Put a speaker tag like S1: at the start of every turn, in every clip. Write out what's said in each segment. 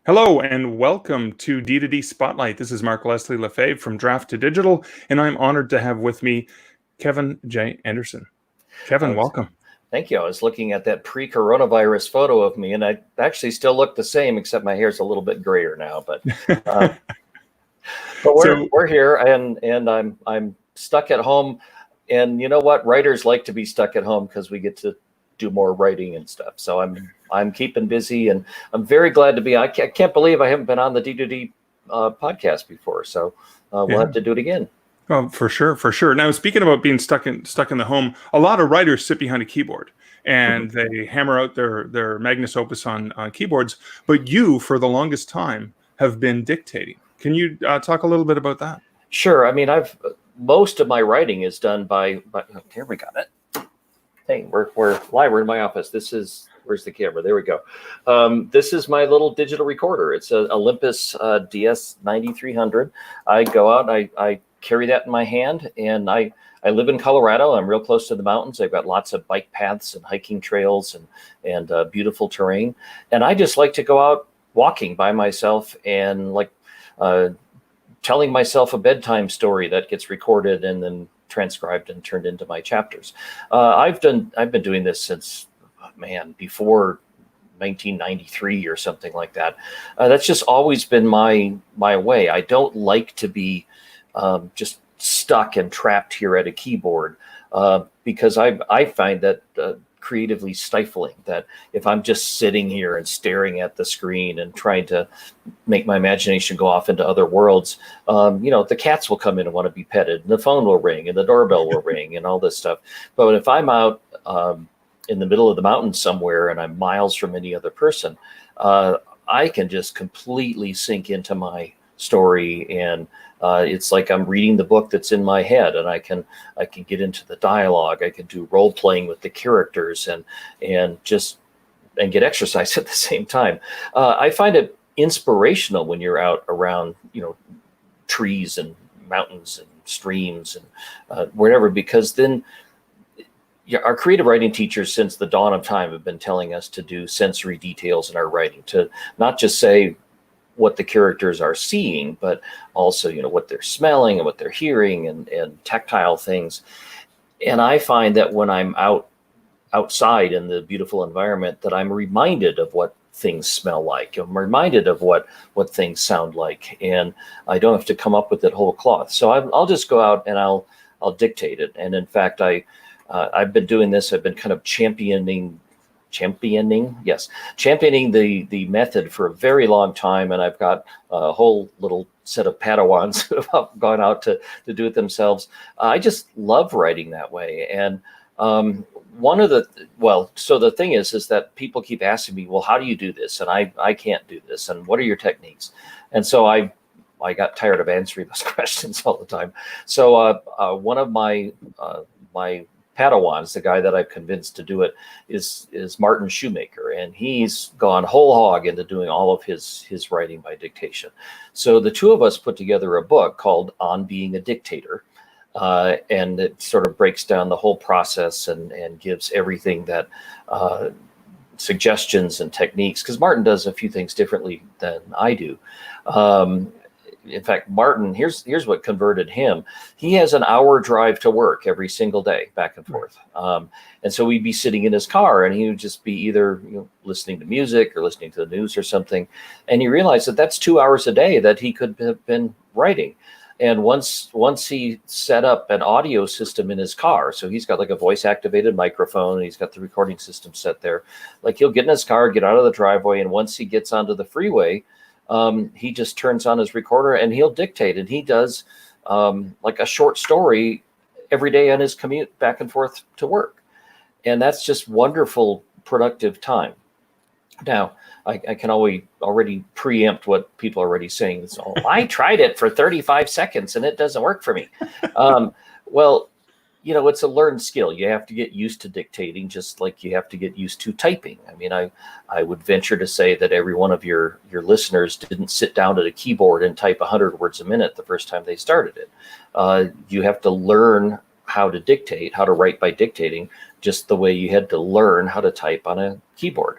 S1: Hello and welcome to D2D Spotlight. This is Mark Leslie Lefebvre from Draft to Digital, and I'm honored to have with me Kevin J. Anderson. Kevin, welcome.
S2: Thank you. I was looking at that pre-coronavirus photo of me, and I actually still look the same, except my hair's a little bit grayer now. But we're here, and I'm stuck at home. And you know what? Writers like to be stuck at home because we get to do more writing and stuff. So I'm keeping busy, and I'm very glad to be. I can't believe I haven't been on the D2D podcast before. So we'll have to do it again.
S1: Well, for sure. Now, speaking about being stuck in the home, a lot of writers sit behind a keyboard and they hammer out their magnus opus on keyboards. But you, for the longest time, have been dictating. Can you talk a little bit about that?
S2: Sure. I mean, most of my writing is done by here we got it. Hey, we're live. We're in my office. Where's the camera? There we go. This is my little digital recorder. It's an Olympus DS9300. I go out, I carry that in my hand, and I live in Colorado. I'm real close to the mountains. I've got lots of bike paths and hiking trails and beautiful terrain. And I just like to go out walking by myself and telling myself a bedtime story that gets recorded and then transcribed and turned into my chapters. I've been doing this since before 1993 or something like that. That's just always been my way. I don't like to be just stuck and trapped here at a keyboard because I find that creatively stifling, that if I'm just sitting here and staring at the screen and trying to make my imagination go off into other worlds, the cats will come in and want to be petted, and the phone will ring and the doorbell will ring and all this stuff. But if I'm out in the middle of the mountains somewhere and I'm miles from any other person, I can just completely sink into my story, and it's like I'm reading the book that's in my head, and I can get into the dialogue. I can do role playing with the characters and get exercise at the same time. I find it inspirational when you're out around, trees and mountains and streams and wherever, because then our creative writing teachers since the dawn of time have been telling us to do sensory details in our writing, to not just say what the characters are seeing, but also, what they're smelling and what they're hearing and tactile things. And I find that when I'm outside in the beautiful environment, that I'm reminded of what things smell like. I'm reminded of what things sound like, and I don't have to come up with it whole cloth. So I'll just go out and I'll dictate it. And in fact, I've been doing this. I've been kind of championing the method for a very long time, and I've got a whole little set of Padawans who have gone out to do it themselves. I just love writing that way. And so the thing is that people keep asking me, well, how do you do this? And I can't do this. And what are your techniques? And so I got tired of answering those questions all the time. So one of my Padawans, the guy that I've convinced to do it, is Martin Shoemaker, and he's gone whole hog into doing all of his writing by dictation. So the two of us put together a book called On Being a Dictator, and it sort of breaks down the whole process and gives everything that suggestions and techniques, because Martin does a few things differently than I do. In fact, Martin, here's what converted him. He has an hour drive to work every single day, back and forth. And so we'd be sitting in his car, and he would just be either listening to music or listening to the news or something. And he realized that that's 2 hours a day that he could have been writing. And once he set up an audio system in his car, so he's got like a voice activated microphone, and he's got the recording system set there. Like, he'll get in his car, get out of the driveway, and once he gets onto the freeway, he just turns on his recorder and he'll dictate, and he does like a short story every day on his commute back and forth to work. And that's just wonderful, productive time. Now, I can already preempt what people are already saying. So, I tried it for 35 seconds and it doesn't work for me. Well, it's a learned skill. You have to get used to dictating, just like you have to get used to typing. I mean, I would venture to say that every one of your listeners didn't sit down at a keyboard and type 100 words a minute the first time they started it. You have to learn how to dictate, how to write by dictating, just the way you had to learn how to type on a keyboard.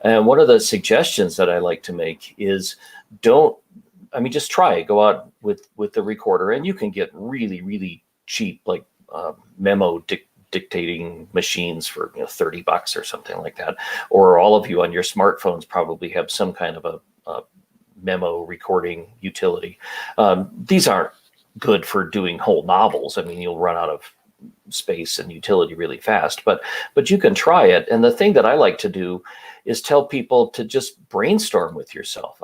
S2: And one of the suggestions that I like to make is just try it. Go out with the recorder, and you can get really, really cheap, like Memo dictating machines for $30 or something like that. Or all of you on your smartphones probably have some kind of a Memo recording utility. These aren't good for doing whole novels. I mean, you'll run out of space and utility really fast, but you can try it. And the thing that I like to do is tell people to just brainstorm with yourself.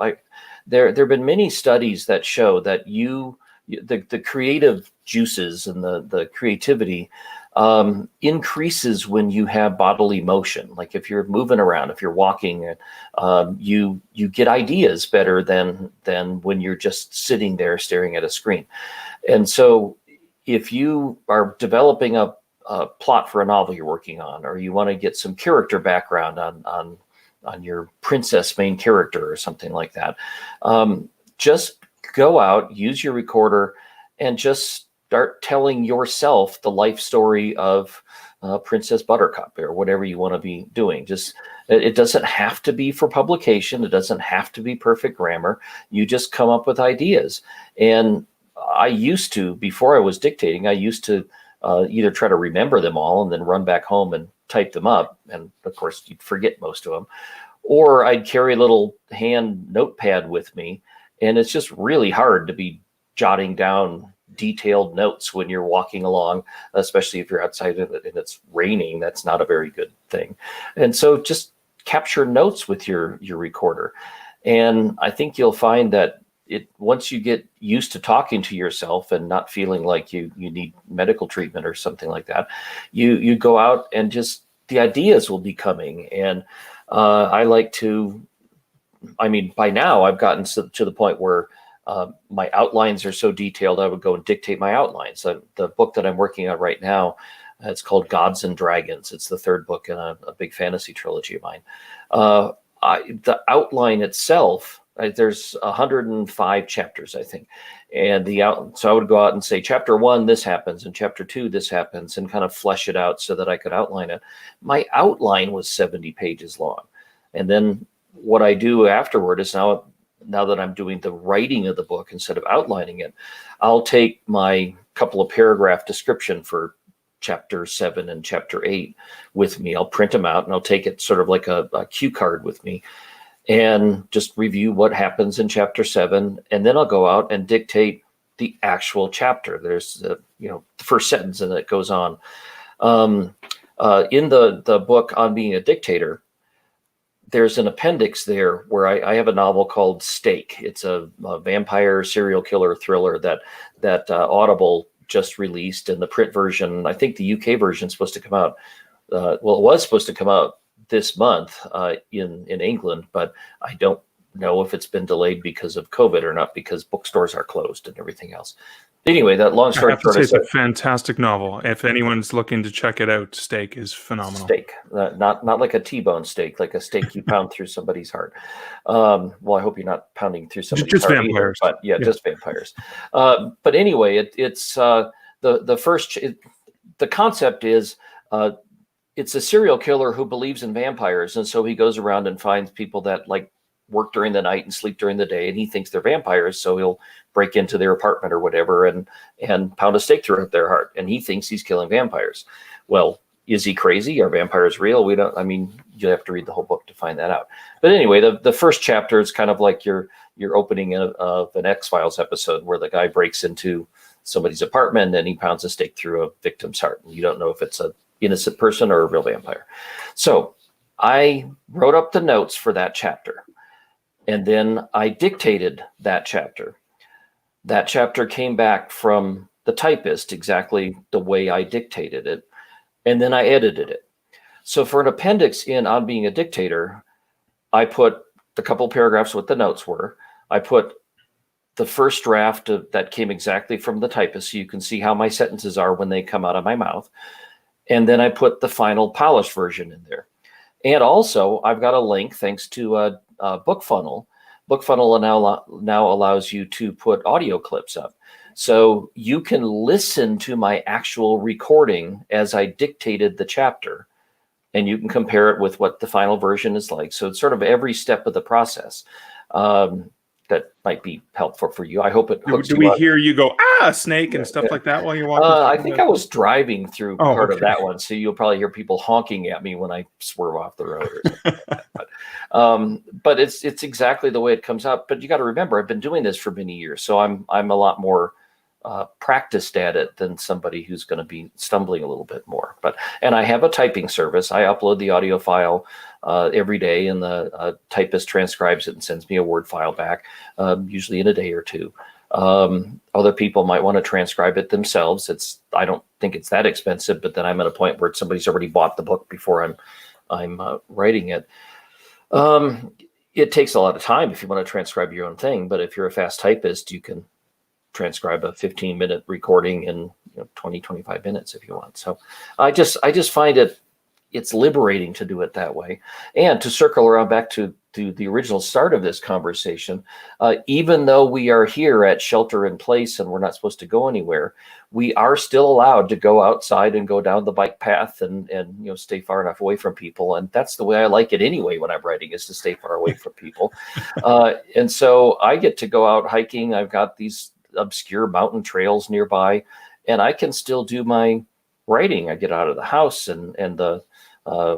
S2: There have been many studies that show that the creative juices and the creativity increases when you have bodily motion. Like if you're moving around, if you're walking, you get ideas better than when you're just sitting there staring at a screen. And so if you are developing a plot for a novel you're working on, or you want to get some character background on your princess main character or something like that, just go out, use your recorder, and just start telling yourself the life story of Princess Buttercup or whatever you want to be doing. It doesn't have to be for publication. It doesn't have to be perfect grammar. You just come up with ideas. And I used to, before I was dictating, I used to either try to remember them all and then run back home and type them up. And of course, you'd forget most of them. Or I'd carry a little hand notepad with me. And it's just really hard to be jotting down detailed notes when you're walking along, especially if you're outside of it and it's raining. That's not a very good thing. And so just capture notes with your recorder. And I think you'll find that once you get used to talking to yourself and not feeling like you need medical treatment or something like that, you go out and just the ideas will be coming. And I like to, by now I've gotten to the point where my outlines are so detailed, I would go and dictate my outlines. The book that I'm working on right now, it's called Gods and Dragons. It's the third book in a big fantasy trilogy of mine. The outline itself, there's 105 chapters, I think. And so I would go out and say, chapter 1, this happens, and chapter 2, this happens, and kind of flesh it out so that I could outline it. My outline was 70 pages long. And then what I do afterward is now that I'm doing the writing of the book instead of outlining it, I'll take my couple of paragraph description for chapter 7 and chapter 8 with me. I'll print them out and I'll take it sort of like a cue card with me and just review what happens in chapter 7. And then I'll go out and dictate the actual chapter. There's the first sentence and it goes on. In the book On Being a Dictator, there's an appendix there where I have a novel called Stake. It's a vampire serial killer thriller that Audible just released, and the print version, I think the UK version is supposed to come out. It was supposed to come out this month in England, but I don't know if it's been delayed because of COVID or not, because bookstores are closed and everything else. Anyway, that long story short,
S1: it's a fantastic novel. If anyone's looking to check it out, Steak is phenomenal.
S2: Steak, not like a T-bone steak, like a steak you pound through somebody's heart. Well, I hope you're not pounding through somebody's
S1: just
S2: heart
S1: vampires.
S2: Either, but yeah, just vampires. But anyway, it's the concept is it's a serial killer who believes in vampires, and so he goes around and finds people that like work during the night and sleep during the day, and he thinks they're vampires, so he'll break into their apartment or whatever and pound a stake through their heart, and he thinks he's killing vampires. Well, is he crazy? Are vampires real? We don't. You have to read the whole book to find that out. But anyway, the first chapter is kind of like your opening of an X-Files episode where the guy breaks into somebody's apartment and he pounds a stake through a victim's heart, and you don't know if it's an innocent person or a real vampire. So I wrote up the notes for that chapter. And then I dictated that chapter. That chapter came back from the typist exactly the way I dictated it. And then I edited it. So for an appendix in On Being a Dictator, I put the couple paragraphs what the notes were. I put the first draft that came exactly from the typist, so you can see how my sentences are when they come out of my mouth. And then I put the final polished version in there. And also, I've got a link, thanks to BookFunnel. BookFunnel now allows you to put audio clips up. So you can listen to my actual recording as I dictated the chapter and you can compare it with what the final version is like. So it's sort of every step of the process. That might be helpful for you. I hope it hooks
S1: Do
S2: you
S1: we
S2: up.
S1: hear you go, snake and stuff like that while you're walking?
S2: I think I was driving through part of
S1: okay.
S2: that one, so you'll probably hear people honking at me when I swerve off the road or something like that. But it's exactly the way it comes out. But you got to remember, I've been doing this for many years, so I'm a lot more practiced at it than somebody who's going to be stumbling a little bit more. And I have a typing service. I upload the audio file every day, and the typist transcribes it and sends me a Word file back, usually in a day or two. Other people might want to transcribe it themselves. I don't think it's that expensive, but then I'm at a point where somebody's already bought the book before I'm writing it. It takes a lot of time if you want to transcribe your own thing, but if you're a fast typist, you can transcribe a 15-minute recording in 20, 25 minutes if you want. So I just find it's liberating to do it that way. And to circle around back to the original start of this conversation, even though we are here at shelter in place and we're not supposed to go anywhere, we are still allowed to go outside and go down the bike path and stay far enough away from people. And that's the way I like it anyway when I'm writing, is to stay far away from people. And so I get to go out hiking. I've got these obscure mountain trails nearby, and I can still do my writing. I get out of the house, and the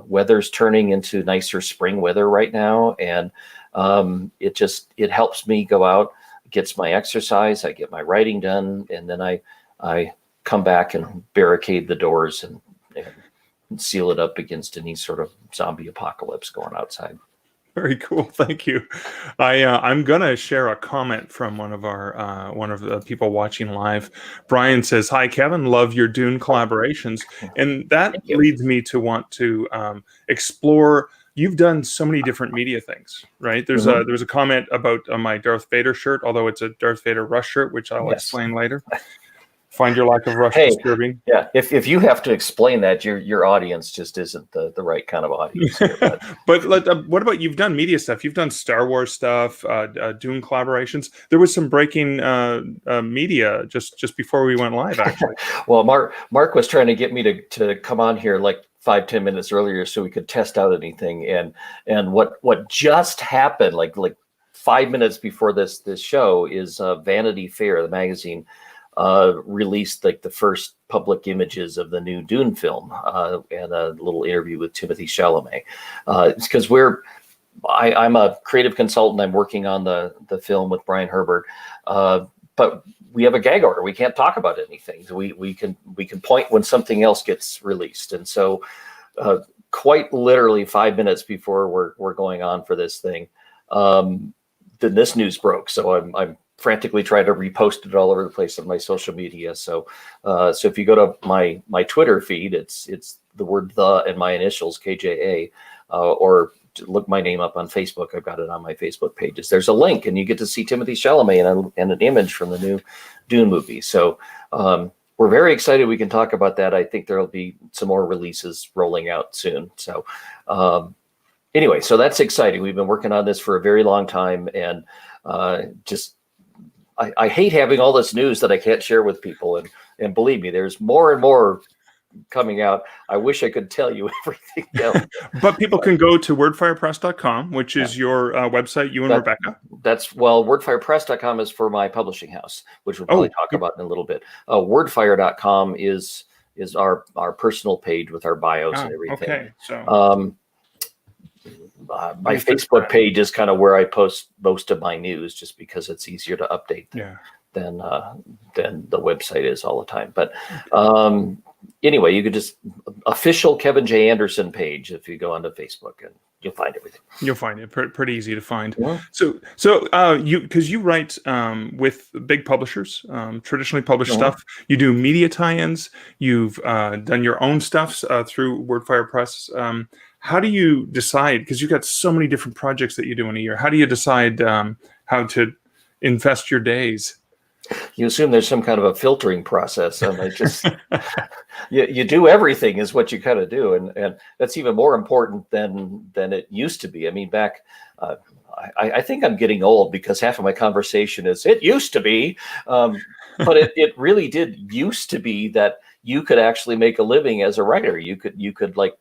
S2: weather's turning into nicer spring weather right now, and it helps me go out, gets my exercise, I get my writing done, and then I come back and barricade the doors and seal it up against any sort of zombie apocalypse going outside.
S1: Very cool. Thank you. I'm gonna share a comment from one of the people watching live. Brian says, "Hi, Kevin. Love your Dune collaborations," and that leads me to want to explore. You've done so many different media things, right? There's a comment about my Darth Vader shirt, although it's a Darth Vader Rush shirt, which I'll explain later. Find your lack of Rush disturbing.
S2: Yeah, if you have to explain that, your audience just isn't the right kind of audience. Here,
S1: but what about, you've done media stuff? You've done Star Wars stuff, Dune collaborations. There was some breaking media just before we went live, actually.
S2: Well, Mark was trying to get me to come on here like 5-10 minutes earlier so we could test out anything. And what just happened, like 5 minutes before this show, is Vanity Fair, the magazine, released like the first public images of the new Dune film, and a little interview with Timothée Chalamet. It's because I'm a creative consultant. I'm working on the film with Brian Herbert, but we have a gag order. We can't talk about anything. So we can point when something else gets released. And so quite literally 5 minutes before we're going on for this thing, then this news broke. So I'm frantically trying to repost it all over the place on my social media. So if you go to my Twitter feed, it's the word "the" and my initials, KJA, or look my name up on Facebook. I've got it on my Facebook pages. There's a link, and you get to see Timothée Chalamet and an image from the new Dune movie. So we're very excited we can talk about that. I think there'll be some more releases rolling out soon. So anyway, so that's exciting. We've been working on this for a very long time, and I hate having all this news that I can't share with people. And believe me, there's more and more coming out. I wish I could tell you everything else.
S1: But people can go to wordfirepress.com, which is your website, you and Rebecca.
S2: Wordfirepress.com is for my publishing house, which we'll probably talk about in a little bit. Wordfire.com is our personal page with our bios and everything. Okay. So my Facebook page is kind of where I post most of my news, just because it's easier to update than the website is all the time. But anyway, you could just official Kevin J. Anderson page if you go onto Facebook, and you'll find everything. You'll
S1: find it pretty easy to find. Yeah. So because you write with big publishers, traditionally published stuff. You do media tie-ins. You've done your own stuff through WordFire Press. How do you decide? Because you've got so many different projects that you do in a year. How do you decide how to invest your days?
S2: You assume there's some kind of a filtering process. You do everything is what you kind of do, and that's even more important than it used to be. I mean, back, I think I'm getting old because half of my conversation is "it used to be," but it really did used to be that you could actually make a living as a writer. You could like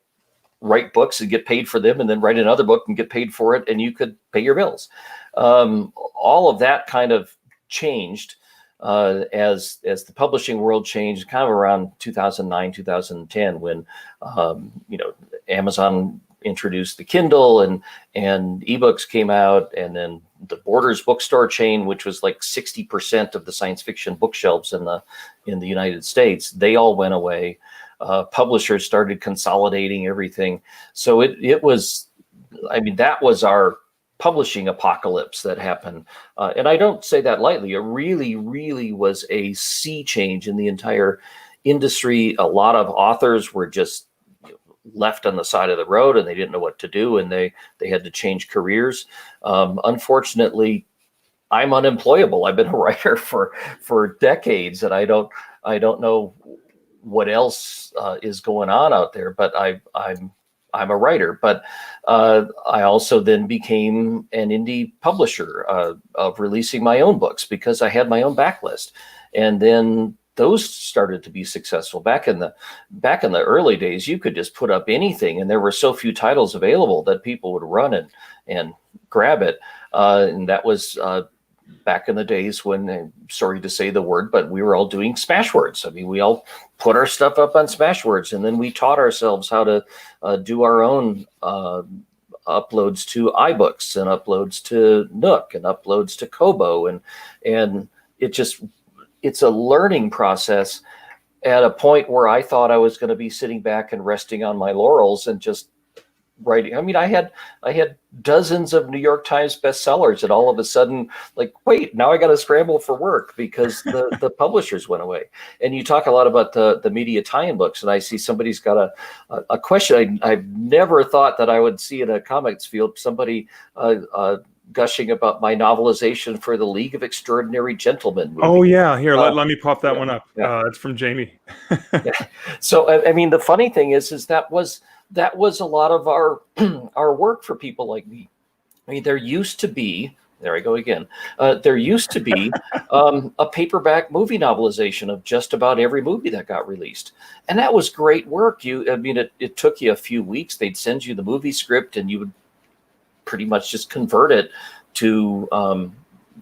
S2: write books and get paid for them, and then write another book and get paid for it, and you could pay your bills. All of that kind of changed as the publishing world changed, kind of around 2009, 2010, when Amazon introduced the Kindle and ebooks came out, and then the Borders bookstore chain, which was like 60% of the science fiction bookshelves in the United States, they all went away. Publishers started consolidating everything. So it was, I mean, that was our publishing apocalypse that happened. And I don't say that lightly. It really, really was a sea change in the entire industry. A lot of authors were just left on the side of the road, and they didn't know what to do, and they had to change careers. Unfortunately, I'm unemployable. I've been a writer for decades, and I don't know what else is going on out there, but I'm a writer. But I also then became an indie publisher of releasing my own books, because I had my own backlist, and then those started to be successful. Back in the early days, you could just put up anything, and there were so few titles available that people would run and grab it. And that was back in the days when, sorry to say the word, but we were all doing Smashwords. I mean, we all put our stuff up on Smashwords, and then we taught ourselves how to do our own uploads to iBooks and uploads to Nook and uploads to Kobo, and it's a learning process at a point where I thought I was going to be sitting back and resting on my laurels and just writing. I mean, I had dozens of New York Times bestsellers, and all of a sudden, like, wait, now I got to scramble for work because the publishers went away. And you talk a lot about the media tie-in books, and I see somebody's got a question I've never thought that I would see in a comics field. Somebody gushing about my novelization for the League of Extraordinary Gentlemen movie.
S1: Oh yeah, here, let me pop that one up.
S2: Yeah.
S1: It's from Jamie.
S2: Yeah. So I mean, the funny thing is that was a lot of our our work for people like me. I mean, there used to be, there I go again. There used to be a paperback movie novelization of just about every movie that got released, and that was great work. It took you a few weeks. They'd send you the movie script, and you would pretty much just convert it to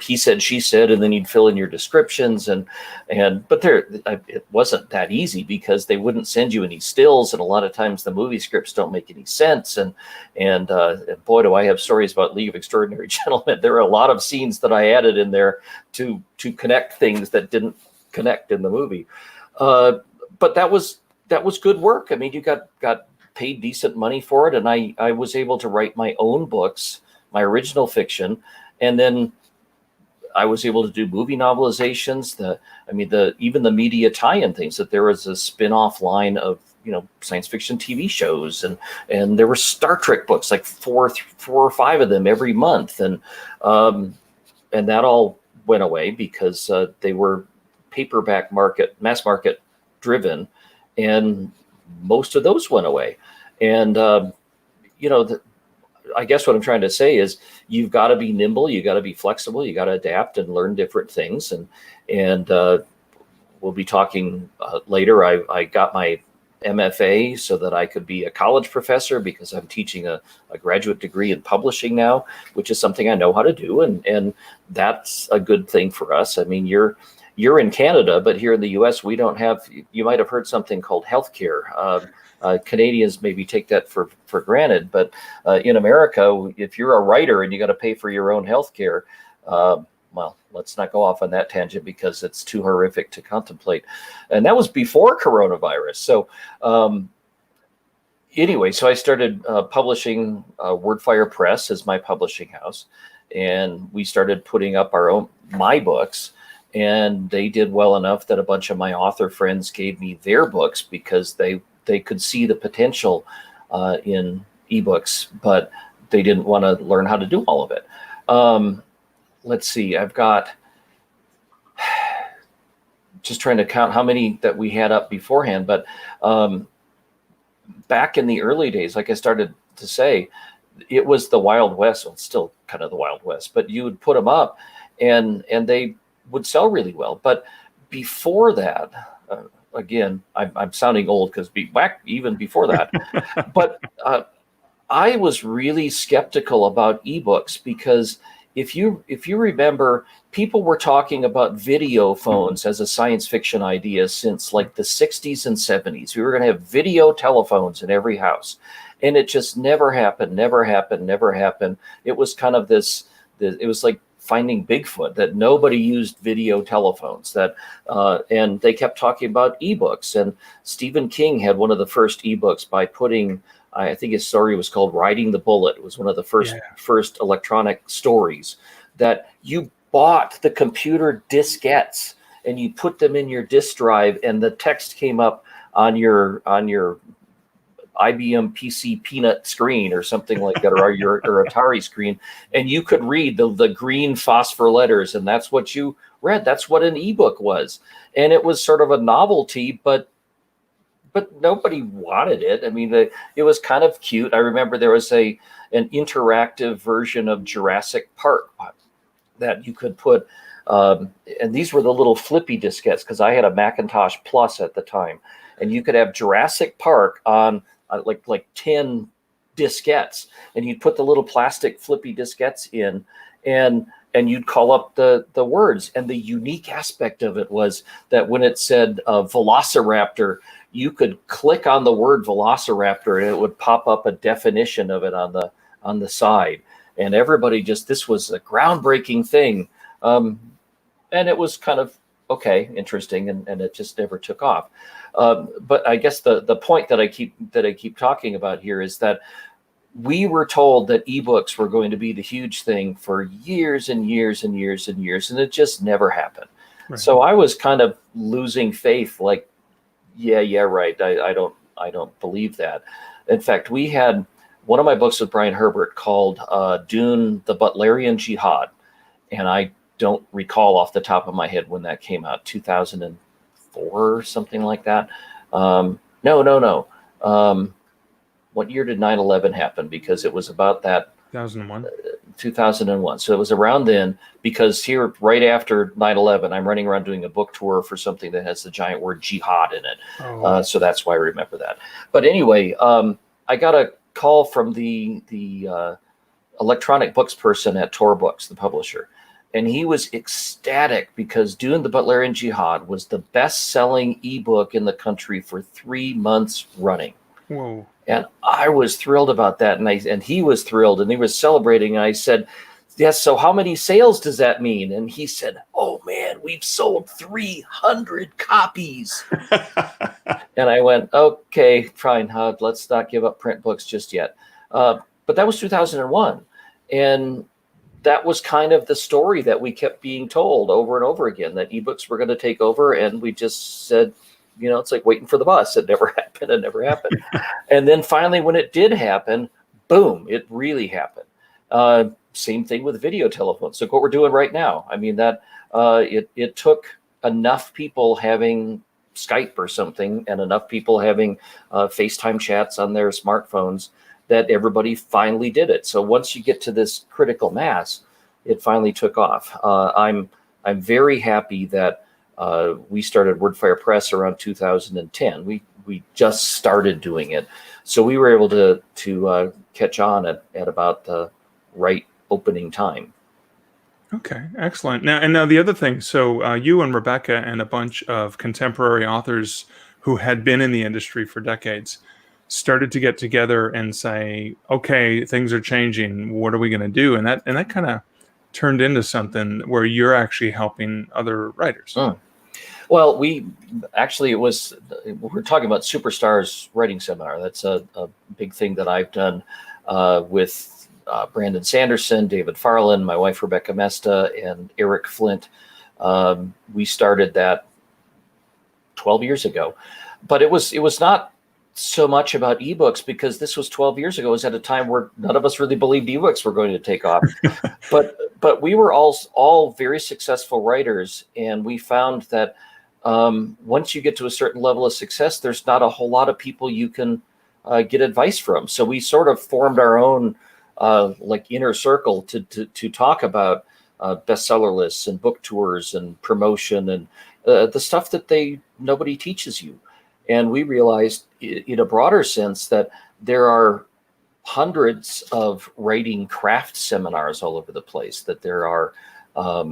S2: he said, she said, and then you'd fill in your descriptions but it wasn't that easy, because they wouldn't send you any stills, and a lot of times the movie scripts don't make any sense. And boy, do I have stories about League of Extraordinary Gentlemen. There are a lot of scenes that I added in there to connect things that didn't connect in the movie. But that was good work. I mean, you got paid decent money for it, and I was able to write my own books, my original fiction, and then I was able to do movie novelizations. Even the media tie-in things, that there was a spin-off line of science fiction TV shows, and there were Star Trek books, like four or five of them every month, and that all went away because they were paperback mass market driven, and most of those went away. And I guess what I'm trying to say is, you've got to be nimble, you got to be flexible, you got to adapt and learn different things. And we'll be talking later. I got my MFA so that I could be a college professor, because I'm teaching a graduate degree in publishing now, which is something I know how to do. And that's a good thing for us. I mean, you're in Canada, but here in the US, we don't have, you might have heard something called healthcare. Canadians maybe take that for granted, but in America, if you're a writer and you got to pay for your own healthcare, well, let's not go off on that tangent because it's too horrific to contemplate. And that was before coronavirus. So anyway, so I started publishing WordFire Press as my publishing house, and we started putting up my books. And they did well enough that a bunch of my author friends gave me their books, because they could see the potential in ebooks, but they didn't want to learn how to do all of it. Let's see, I've got, just trying to count how many that we had up beforehand, but back in the early days, like I started to say, it was the Wild West. Well, it's still kind of the Wild West, but you would put them up and they would sell really well. But before that, again, I'm sounding old because back even before that, but I was really skeptical about ebooks because if you remember, people were talking about video phones as a science fiction idea since like the 60s and 70s. We were going to have video telephones in every house, and it just never happened. It was kind of it was like finding Bigfoot, that nobody used video telephones, and they kept talking about ebooks. And Stephen King had one of the first ebooks by putting, I think his story was called Riding the Bullet. It was one of the first electronic stories that you bought the computer diskettes and you put them in your disk drive, and the text came up on your IBM PC Peanut screen or something like that, or your Atari screen, and you could read the green phosphor letters, and that's what you read. That's what an ebook was, and it was sort of a novelty, but nobody wanted it. I mean, it was kind of cute. I remember there was an interactive version of Jurassic Park that you could put, and these were the little flippy diskettes, because I had a Macintosh Plus at the time, and you could have Jurassic Park on like 10 diskettes, and you'd put the little plastic flippy diskettes in, and you'd call up the words. And the unique aspect of it was that when it said Velociraptor, you could click on the word Velociraptor and it would pop up a definition of it on the side. And everybody this was a groundbreaking thing. And it was kind of interesting, and it just never took off. But I guess the point that I keep talking about here is that we were told that ebooks were going to be the huge thing for years and years and years and years, and it just never happened. Right. So I was kind of losing faith, like, yeah, right. I don't believe that. In fact, we had one of my books with Brian Herbert called Dune, the Butlerian Jihad, and I don't recall off the top of my head when that came out, 2004 or something like that. No. What year did 9/11 happen? Because it was about that
S1: 2001.
S2: 2001. So it was around then, because here right after 9/11, I'm running around doing a book tour for something that has the giant word jihad in it. Oh. So that's why I remember that. But anyway, I got a call from the electronic books person at Tor Books, the publisher. And he was ecstatic because Dune, the Butlerian Jihad was the best-selling ebook in the country for 3 months running.
S1: Whoa.
S2: And I was thrilled about that. And he was thrilled, and he was celebrating. And I said, yes, so how many sales does that mean? And he said, oh, man, we've sold 300 copies. And I went, okay, fine. Let's not give up print books just yet. But that was 2001. And that was kind of the story that we kept being told over and over again, that ebooks were going to take over. And we just said, it's like waiting for the bus. It never happened. And then finally, when it did happen, boom, it really happened. Same thing with video telephones. Look what we're doing right now. I mean, that it took enough people having Skype or something, and enough people having FaceTime chats on their smartphones, that everybody finally did it. So once you get to this critical mass, it finally took off. I'm very happy that we started WordFire Press around 2010. We just started doing it, so we were able to catch on at about the right opening time.
S1: Okay, excellent. Now the other thing. So you and Rebecca and a bunch of contemporary authors who had been in the industry for decades started to get together and say, okay, things are changing. What are we going to do? And that kind of turned into something where you're actually helping other writers.
S2: Well, we're talking about Superstars Writing Seminar. That's a big thing that I've done with Brandon Sanderson, David Farland, my wife, Rebecca Moesta, and Eric Flint. We started that 12 years ago, but it was not so much about ebooks, because this was 12 years ago. It was at a time where none of us really believed ebooks were going to take off. but we were all very successful writers, and we found that once you get to a certain level of success, there's not a whole lot of people you can get advice from. So we sort of formed our own inner circle to talk about bestseller lists and book tours and promotion and the stuff that they nobody teaches you. And we realized in a broader sense that there are hundreds of writing craft seminars all over the place, that there are, how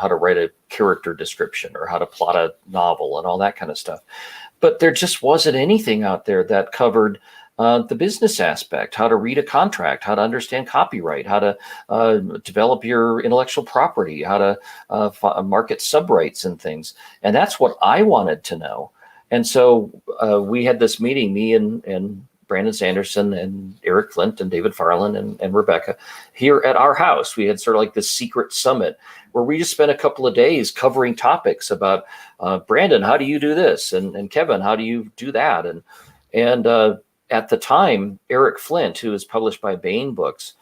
S2: to write a character description or how to plot a novel and all that kind of stuff. But there just wasn't anything out there that covered the business aspect, how to read a contract, how to understand copyright, how to develop your intellectual property, how to market subrights and things. And that's what I wanted to know. And so we had this meeting, me and Brandon Sanderson and Eric Flint and David Farland and Rebecca here at our house. We had sort of like this secret summit where we just spent a couple of days covering topics about Brandon, how do you do this? And Kevin, how do you do that? And at the time, Eric Flint, who is published by Baen Books,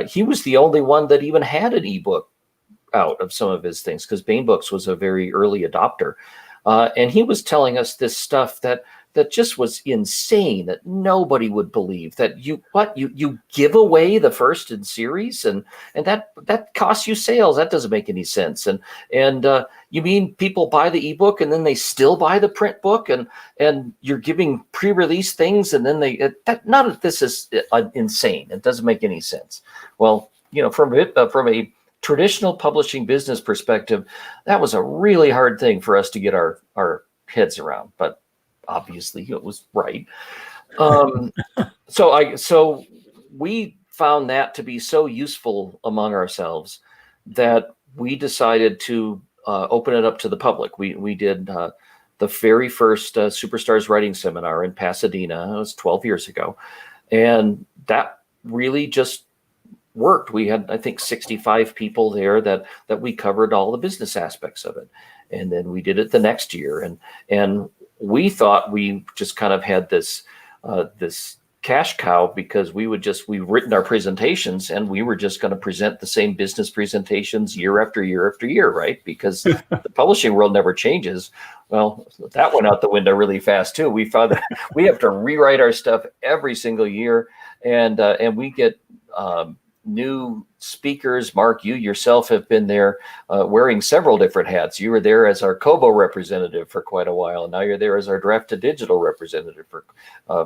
S2: he was the only one that even had an ebook out of some of his things, because Baen Books was a very early adopter. And he was telling us this stuff that just was insane, that nobody would believe, that you give away the first in series and that costs you sales. That doesn't make any sense. And you mean people buy the ebook and then they still buy the print book, and you're giving pre-release things and then none of this is insane. It doesn't make any sense. Well, from a traditional publishing business perspective, that was a really hard thing for us to get our heads around, but obviously it was right. So we found that to be so useful among ourselves that we decided to open it up to the public. We did the very first Superstars Writing Seminar in Pasadena. It was 12 years ago. And that really just worked. We had, I think, 65 people there that we covered all the business aspects of it. And then we did it the next year. And we thought we just kind of had this cash cow, because we've written our presentations and we were just going to present the same business presentations year after year after year, right? Because the publishing world never changes. Well, that went out the window really fast too. We found that we have to rewrite our stuff every single year, and we get new speakers. Mark, you yourself have been there wearing several different hats. You were there as our Kobo representative for quite a while, and now you're there as our Draft to Digital representative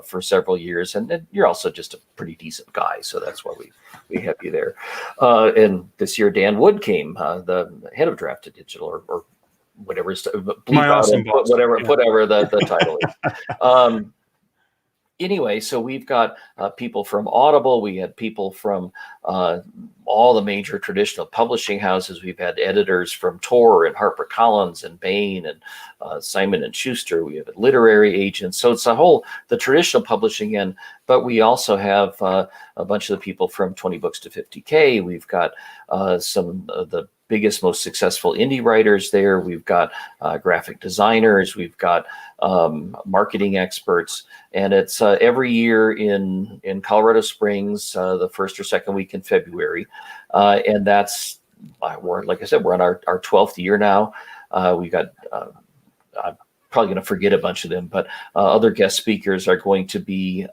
S2: for several years. And you're also just a pretty decent guy, so that's why we have you there. And this year, Dan Wood came, the head of Draft to Digital, or whatever, whatever the title is. Anyway, so we've got people from Audible. We had people from all the major traditional publishing houses. We've had editors from Tor and HarperCollins and Baen and Simon & Schuster. We have literary agents. So it's the traditional publishing end, but we also have a bunch of the people from 20 Books to 50K. We've got some of the biggest, most successful indie writers there. We've got graphic designers. We've got marketing experts. And it's every year in Colorado Springs, the first or second week in February. And that's, like I said, we're on our 12th year now. We got, I'm probably going to forget a bunch of them, but other guest speakers are going to be,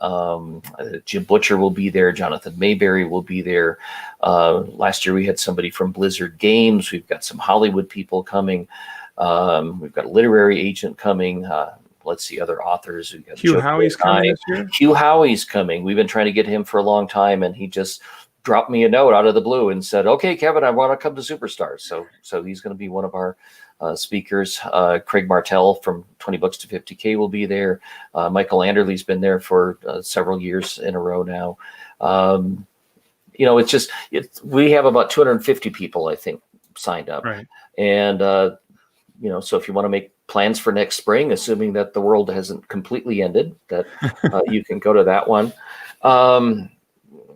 S2: Jim Butcher will be there. Jonathan Mayberry will be there. Last year we had somebody from Blizzard Games. We've got some Hollywood people coming. We've got a literary agent coming. Let's see, other authors. We've got
S1: Hugh Howey's coming this year?
S2: Hugh Howey's coming. We've been trying to get him for a long time, and he just dropped me a note out of the blue and said, "Okay, Kevin, I want to come to Superstars." So he's going to be one of our speakers. Craig Martell from 20 Books to 50K will be there. Michael Anderley's been there for several years in a row now. We have about 250 people, I think, signed up.
S1: Right. And,
S2: so if you want to make plans for next spring, assuming that the world hasn't completely ended, that you can go to that one.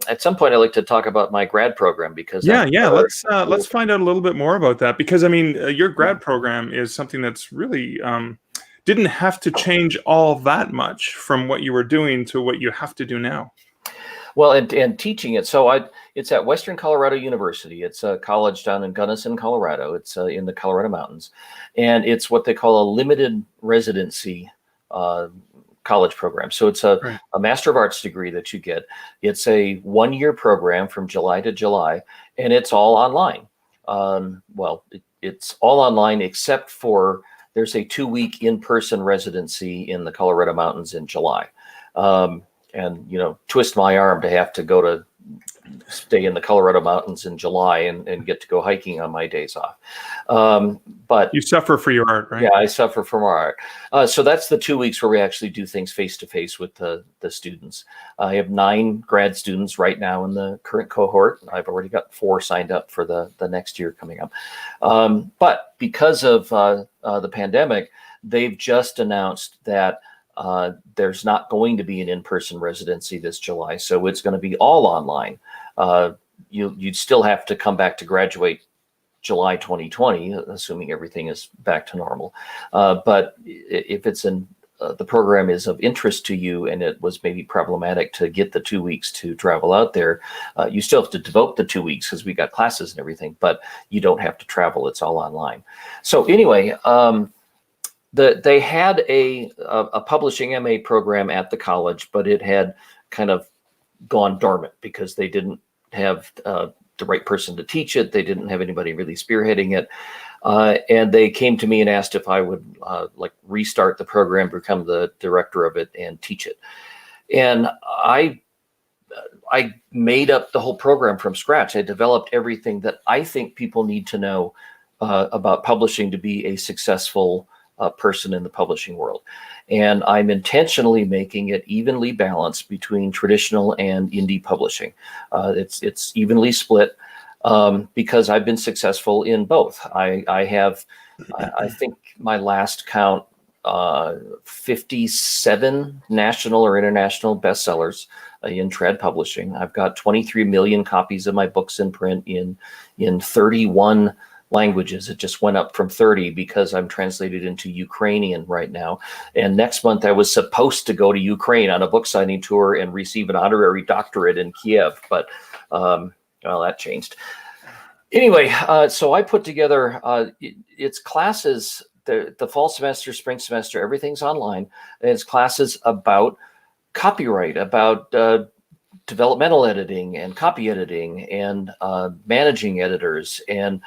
S2: At some point, I'd like to talk about my grad program, because
S1: let's find out a little bit more about that, because I mean, your grad program is something that's really didn't have to change all that much from what you were doing to what you have to do now.
S2: Well, and teaching it. So it's at Western Colorado University. It's a college down in Gunnison, Colorado. It's in the Colorado Mountains. And it's what they call a limited residency college program. So it's a Master of Arts degree that you get. It's a 1-year program from July to July, and it's all online. It's all online except for there's a 2-week in-person residency in the Colorado Mountains in July. And, you know, twist my arm to have to go to stay in the Colorado Mountains in July and get to go hiking on my days off. But
S1: you suffer for your art, right?
S2: Yeah, I suffer from art. So that's the 2 weeks where we actually do things face to face with the students. I have 9 grad students right now in the current cohort. I've already got 4 signed up for the next year coming up. But because of the pandemic, they've just announced that there's not going to be an in-person residency this July, so it's going to be all online. You'd still have to come back to graduate July 2020, assuming everything is back to normal. But if it's the program is of interest to you and it was maybe problematic to get the 2 weeks to travel out there, you still have to devote the 2 weeks because we got classes and everything, but you don't have to travel. It's all online. So anyway, they had a publishing MA program at the college, but it had kind of gone dormant because they didn't have the right person to teach it. They didn't have anybody really spearheading it. And they came to me and asked if I would like restart the program, become the director of it and teach it. And I made up the whole program from scratch. I developed everything that I think people need to know about publishing to be a successful person in the publishing world. And I'm intentionally making it evenly balanced between traditional and indie publishing. It's evenly split because I've been successful in both. I have, I think my last count, 57 national or international bestsellers in trad publishing. I've got 23 million copies of my books in print in 31 languages. It just went up from 30 because I'm translated into Ukrainian right now. And next month I was supposed to go to Ukraine on a book signing tour and receive an honorary doctorate in Kiev, but well, that changed. Anyway, so I put together, it's classes, the fall semester, spring semester, everything's online. And it's classes about copyright, about developmental editing and copy editing and managing editors and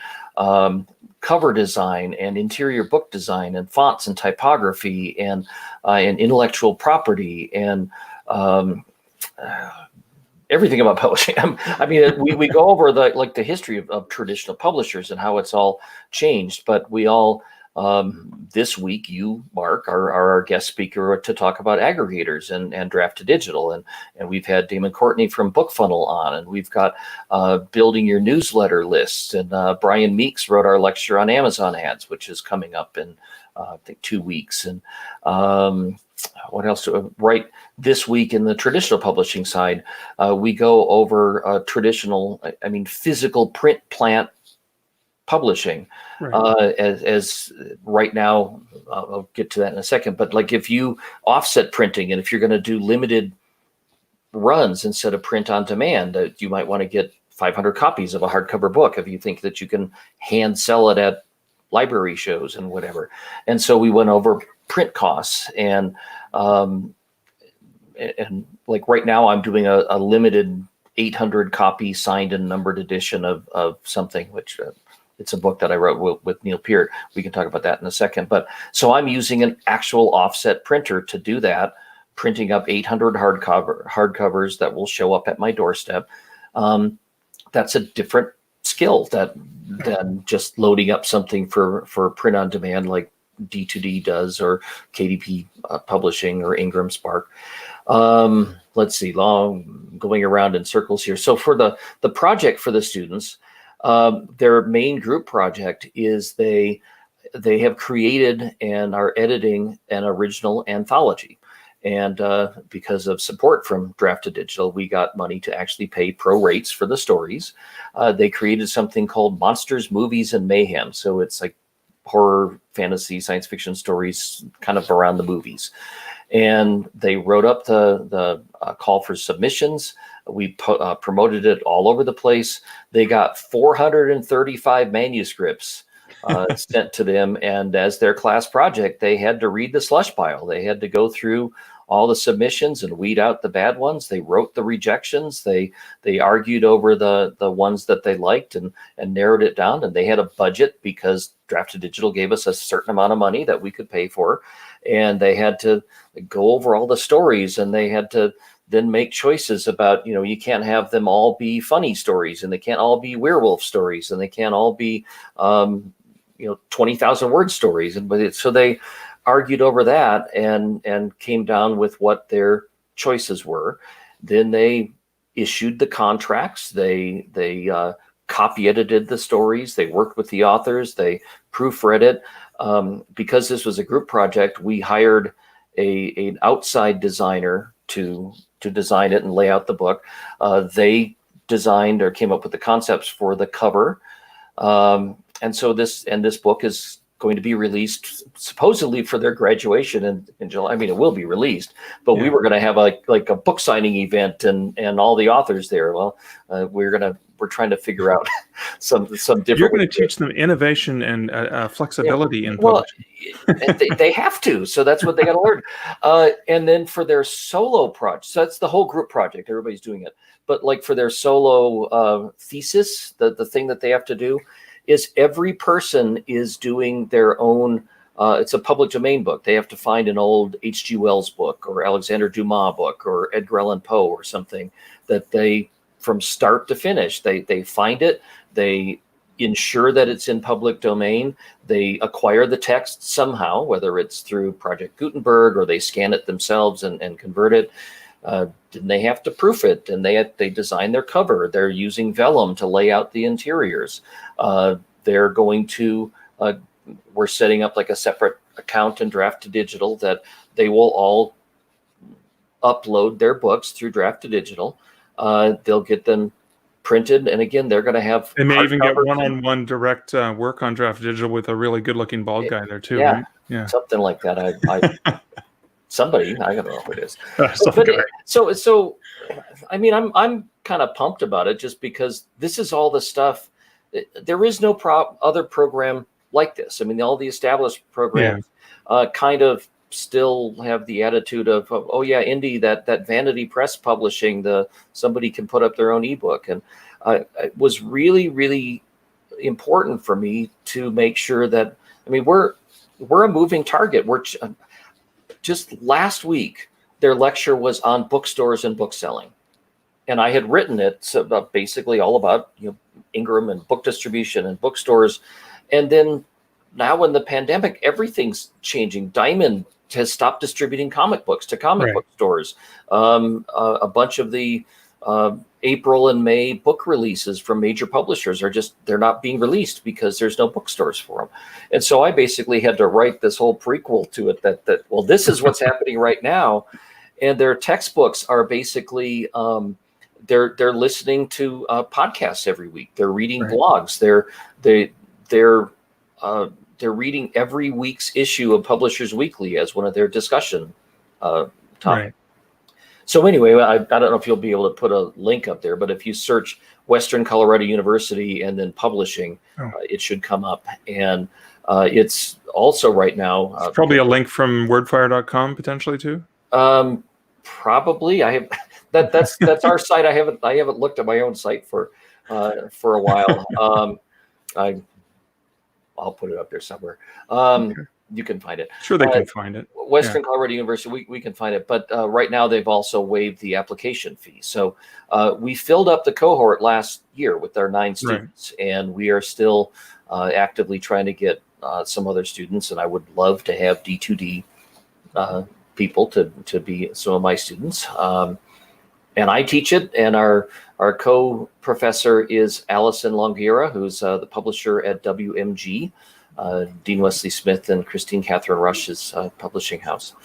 S2: cover design and interior book design and fonts and typography and intellectual property and everything about publishing. I mean, we go over the history of traditional publishers and how it's all changed, but we all this week, you, Mark, are our guest speaker to talk about aggregators and draft to digital. And we've had Damon Courtney from BookFunnel on, and we've got building your newsletter lists. And Brian Meeks wrote our lecture on Amazon ads, which is coming up in, I think, 2 weeks. And what else? Right this week in the traditional publishing side, we go over traditional, physical print plant publishing. Right. As right now, I'll get to that in a second, but like if you offset printing and if you're going to do limited runs instead of print on demand, you might want to get 500 copies of a hardcover book if you think that you can hand sell it at library shows and whatever. And so we went over print costs and like right now I'm doing a limited 800 copy signed and numbered edition of something, which it's a book that I wrote with Neil Peart. We can talk about that in a second. But so I'm using an actual offset printer to do that, printing up 800 hardcovers that will show up at my doorstep. That's a different skill than just loading up something for print on demand like D2D does or KDP Publishing or Ingram Spark. Let's see, going around in circles here. So for the project for the students, their main group project is they have created and are editing an original anthology. And because of support from Draft to Digital, we got money to actually pay pro rates for the stories. They created something called Monsters, Movies, and Mayhem. So it's like horror, fantasy, science fiction stories kind of around the movies. And they wrote up the call for submissions. We promoted it all over the place. They got 435 manuscripts sent to them. And as their class project, they had to read the slush pile. They had to go through all the submissions and weed out the bad ones. They wrote the rejections. They argued over the ones that they liked and narrowed it down. And they had a budget because Draft to Digital gave us a certain amount of money that we could pay for. And they had to go over all the stories, and they had to then make choices about, you can't have them all be funny stories, and they can't all be werewolf stories, and they can't all be, 20,000 word stories. So they argued over that and came down with what their choices were. Then they issued the contracts. They copy edited the stories. They worked with the authors. They proofread it. Because this was a group project, we hired an outside designer to design it and lay out the book. They designed or came up with the concepts for the cover. And so this book is going to be released supposedly for their graduation in July. I mean, it will be released, but we were going to have like a book signing event and all the authors there. Well, we're trying to figure out some different.
S1: You're going to teach them innovation and flexibility in publishing.
S2: they have to. So that's what they got to learn. And then for their solo project, so that's the whole group project. Everybody's doing it. But like for their solo thesis, the thing that they have to do is every person is doing their own. It's a public domain book. They have to find an old H.G. Wells book or Alexander Dumas book or Edgar Allan Poe or something that they, from start to finish, they find it, they ensure that it's in public domain, they acquire the text somehow, whether it's through Project Gutenberg or they scan it themselves and convert it. Then they have to proof it, and they design their cover. They're using vellum to lay out the interiors. They're going to, we're setting up like a separate account in Draft to Digital that they will all upload their books through Draft to Digital. They'll get them printed, and again, they're going to have.
S1: They may even get one-on-one direct work on Draft Digital with a really good-looking bald guy there too.
S2: Yeah,
S1: right? Yeah,
S2: something like that. I somebody, I don't know who it is. So I mean, I'm kind of pumped about it just because this is all the stuff. There is no other program like this. I mean, all the established programs kind of still have the attitude of oh yeah, indie, that Vanity Press publishing, somebody can put up their own ebook. And it was really, really important for me to make sure that, I mean, we're a moving target. We're just last week, their lecture was on bookstores and book selling. And I had written it about basically all about Ingram and book distribution and bookstores. And then now in the pandemic, everything's changing. Diamond has stopped distributing comic books to comic book stores. A bunch of the April and May book releases from major publishers they're not being released because there's no bookstores for them. And so I basically had to write this whole prequel to it that well, this is what's happening right now. And their textbooks are basically, they're listening to podcasts every week. They're reading blogs. They're reading every week's issue of Publishers Weekly as one of their discussion topics. Right. So anyway, I don't know if you'll be able to put a link up there, but if you search Western Colorado University and then publishing, it should come up. And it's also right now.
S1: It's probably a link from wordfire.com potentially too.
S2: Probably. I have that's our site. I haven't looked at my own site for a while. I'll put it up there somewhere. You can find it.
S1: Sure, they can find it.
S2: Western Colorado University, we can find it. But right now, they've also waived the application fee. So we filled up the cohort last year with our 9 students, and we are still actively trying to get some other students. And I would love to have D2D people to be some of my students. And I teach it, and our co-professor is Allison Longueira, who's the publisher at WMG, Dean Wesley Smith and Christine Catherine Rush's publishing house.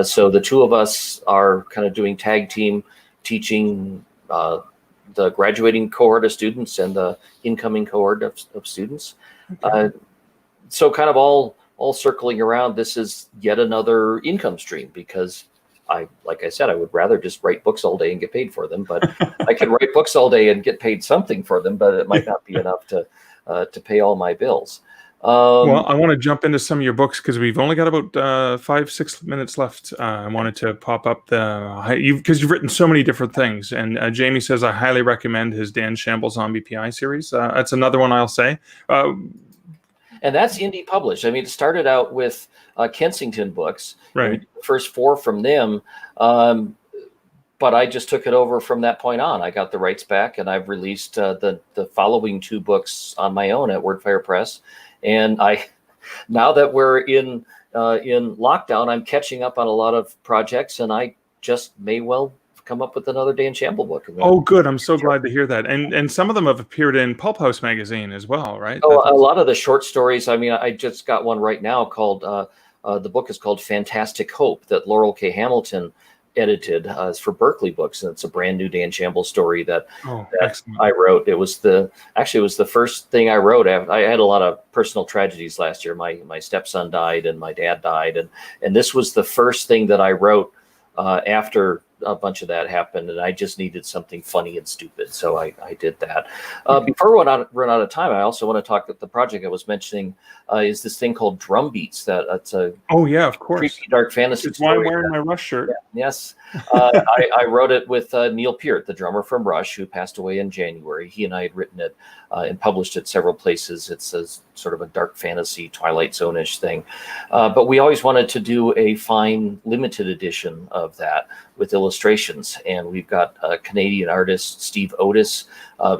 S2: So the two of us are kind of doing tag team teaching the graduating cohort of students and the incoming cohort of students. So kind of all circling around, this is yet another income stream because like I said, I would rather just write books all day and get paid for them, but I can write books all day and get paid something for them, but it might not be enough to pay all my bills.
S1: Well, I want to jump into some of your books because we've only got about 5-6 minutes left. I wanted to pop up because you've written so many different things. And Jamie says I highly recommend his Dan Shamble Zombie PI series. That's another one I'll say.
S2: And that's indie published. I mean, it started out with Kensington Books,
S1: right?
S2: The first 4 from them. But I just took it over from that point on. I got the rights back, and I've released the following 2 books on my own at WordFire Press. And now that we're in lockdown, I'm catching up on a lot of projects, and I just may well come up with another Dan Shamble book.
S1: Oh, good! I'm so glad to hear that. And some of them have appeared in Pulp House magazine as well, right?
S2: Oh, a lot of the short stories. I mean, I just got one right now called the book is called Fantastic Hope that Laurel K. Hamilton edited. It's for Berkeley Books, and it's a brand new Dan Shamble story that I wrote. It was the first thing I wrote. I had a lot of personal tragedies last year. My stepson died and my dad died, and this was the first thing that I wrote after a bunch of that happened, and I just needed something funny and stupid, so I did that. Before we run out of time, I also want to talk about the project I was mentioning. Is this thing called Drum Beats? It's a
S1: of course,
S2: creepy dark fantasy.
S1: It's why I'm wearing my Rush shirt.
S2: Yeah, yes, I wrote it with Neil Peart, the drummer from Rush, who passed away in January. He and I had written it and published it several places. It's a sort of a dark fantasy Twilight Zone-ish thing, but we always wanted to do a fine limited edition of that with illustrations, and we've got a Canadian artist, Steve Otis,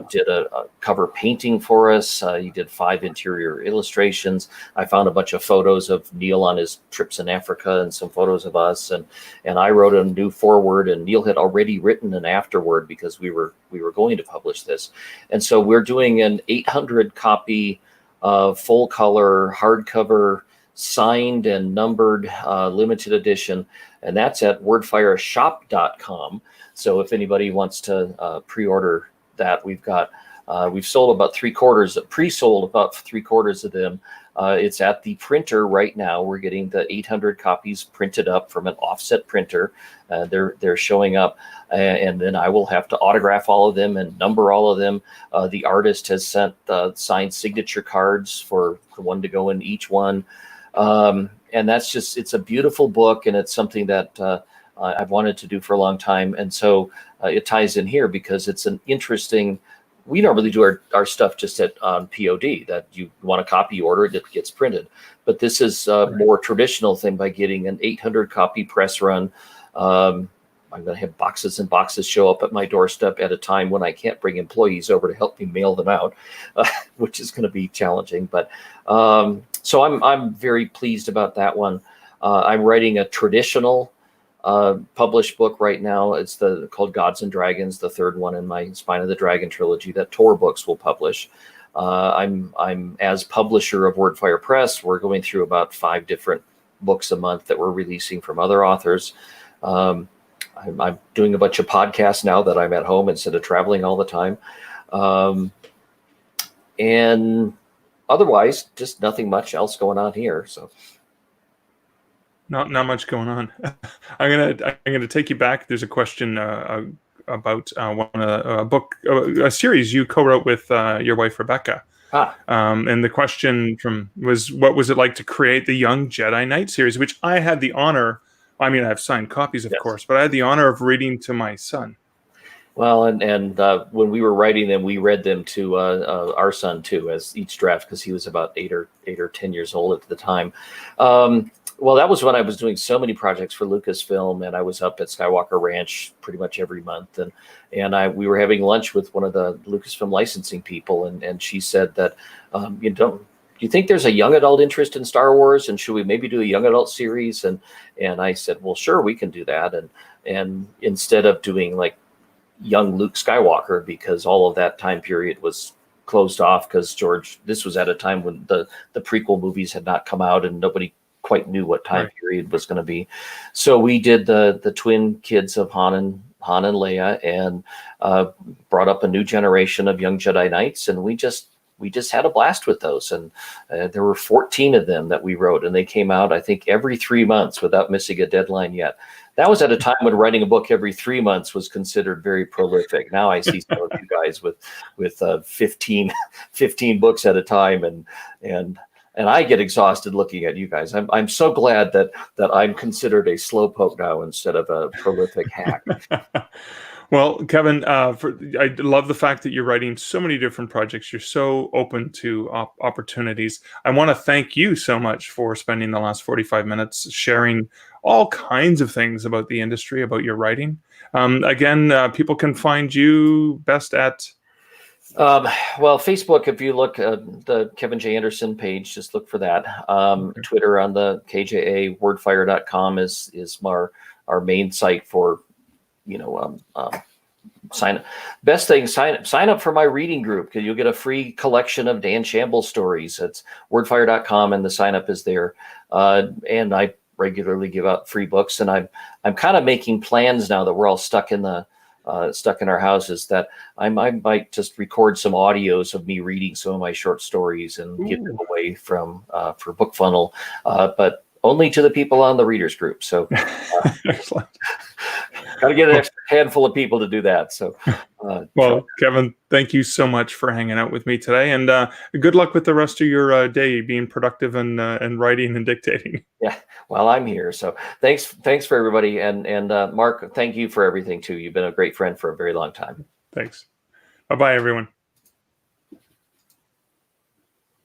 S2: did a cover painting for us. He did 5 interior illustrations. I found a bunch of photos of Neil on his trips in Africa and some photos of us, and I wrote a new foreword, and Neil had already written an afterword because we were going to publish this. And so we're doing an 800 copy full color hardcover signed and numbered limited edition, and that's at wordfireshop.com. So if anybody wants to pre-order that, we've sold about 3/4, pre-sold about 3/4 of them. It's at the printer right now. We're getting the 800 copies printed up from an offset printer. They're showing up, and then I will have to autograph all of them and number all of them. The artist has sent signed signature cards for the one to go in each one. And it's a beautiful book, and it's something that I've wanted to do for a long time. And so it ties in here because it's an interesting. We normally do our stuff just on POD, that you want a copy, you order it, it gets printed. But this is a more traditional thing by getting an 800 copy press run. I'm going to have boxes and boxes show up at my doorstep at a time when I can't bring employees over to help me mail them out, which is going to be challenging. But so I'm very pleased about that one. I'm writing a traditional published book right now. It's called Gods and Dragons, the 3rd one in my Spine of the Dragon trilogy that Tor Books will publish. I'm as publisher of WordFire Press. We're going through about 5 different books a month that we're releasing from other authors. I'm doing a bunch of podcasts now that I'm at home instead of traveling all the time. And otherwise, just nothing much else going on here. So.
S1: Not much going on. I'm gonna take you back. There's a question about a series you co-wrote with your wife Rebecca. And the question was, what was it like to create the Young Jedi Knight series, which I had the honor. I mean, I have signed copies, of course, but I had the honor of reading to my son.
S2: Well, and when we were writing them, we read them to our son too, as each draft, because he was about 8 or 10 years old at the time. Well, that was when I was doing so many projects for Lucasfilm, and I was up at Skywalker Ranch pretty much every month, and we were having lunch with one of the Lucasfilm licensing people, and she said that do you think there's a young adult interest in Star Wars, and should we maybe do a young adult series? And I said, well, sure, we can do that, and instead of doing like young Luke Skywalker, because all of that time period was closed off because this was at a time when the prequel movies had not come out and nobody quite knew what time period was going to be. So we did the twin kids of Han and Leia, and brought up a new generation of young Jedi Knights, and we just had a blast with those. And there were 14 of them that we wrote, and they came out, I think, every 3 months without missing a deadline yet. That was at a time when writing a book every 3 months was considered very prolific. Now I see some of you guys with 15 books at a time, and and I get exhausted looking at you guys. I'm so glad that I'm considered a slowpoke now instead of a prolific hack.
S1: Well, Kevin, I love the fact that you're writing so many different projects. You're so open to opportunities. I want to thank you so much for spending the last 45 minutes sharing all kinds of things about the industry, about your writing. Again, people can find you best at...
S2: Well, Facebook, if you look at the Kevin J. Anderson page, just look for that.
S1: Okay.
S2: Twitter on the KJA, wordfire.com is our main site for, sign up. Best thing, sign up for my reading group, because you'll get a free collection of Dan Shamble stories. It's wordfire.com, and the sign up is there. And I regularly give out free books, and I'm kind of making plans now that we're all stuck in our houses, that I might just record some audios of me reading some of my short stories and give them away for Book Funnel, but only to the people on the readers group. So
S1: Excellent.
S2: got to get an extra handful of people to do that. So,
S1: well, Kevin, thank you so much for hanging out with me today, and good luck with the rest of your day, being productive and writing and dictating.
S2: Yeah, well, I'm here. So thanks for everybody, and Mark, thank you for everything too. You've been a great friend for a very long time.
S1: Thanks. Bye-bye, everyone.